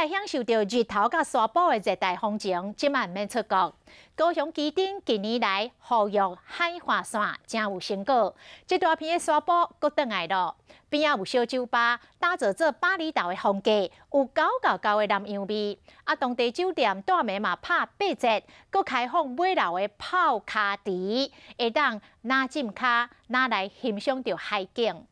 来享受到日头甲沙坡的热带风情，即晚免出国。高雄基丁近年来护育海花线真有成果，这大片的沙坡搁转来咯。边仔有小酒吧，打造做巴厘岛的风格，有高的南洋味。当地酒店大暝嘛拍8折，搁开放尾楼的泡卡池，会当哪浸卡哪来欣赏到海景。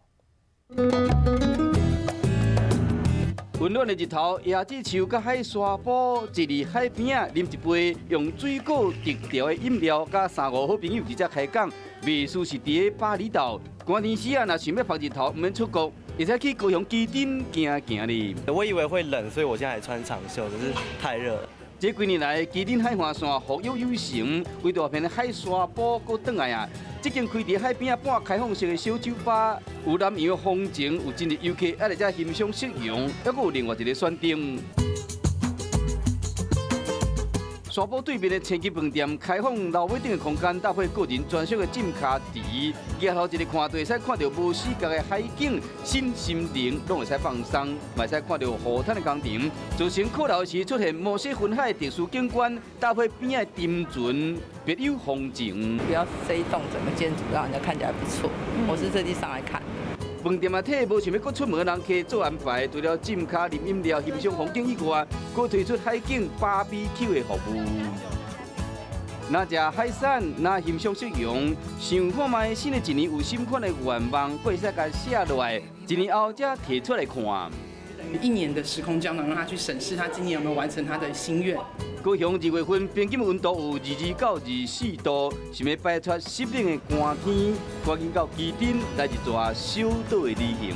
温暖的日头，椰子树甲海沙坡，一日海边啊，啉一杯用水果特调的饮料，甲3、5好朋友直接开讲。秘书是伫个巴厘岛，寒天时啊，若想要晒日头，唔免出国，会使去高雄基丁行行哩。我以为会冷，所以我现在还穿长袖，可是太热了。这几年来，基丁海岸线服务有成，规大片的海沙坡搁转来啊！这间开伫海边啊半开放式的小酒吧，有南洋的风情，有真日游客爱来遮欣赏夕阳，还佫有另外一个选点。沙坡对面的千吉饭店开放楼尾顶的空间，搭配个人专属的浸卡池，街头一个看会使看到无死角的海景，心灵拢会使放松，嘛会使看到河滩的工程。造成课楼时出现摩西分海的特殊景观，搭配边的沉船，别有风情。不要这一栋整个建筑让人家看起来不错，我是特地上来看。饭店啊，替无想要搁出门的人客做安排，除了浸卡、啉饮料、欣赏风景以外，搁推出海景 BBQ 的服务。若食海产，若欣赏夕阳，想看卖新的一年有新款的愿望，可以使甲写落来，1年后才提出来看。1年的时空胶囊，让他去审视他今年有没有完成他的心愿。高雄2月份平均温度有22到24度，想要摆脱湿冷的寒天，赶紧到基丁来一逝小岛的旅行。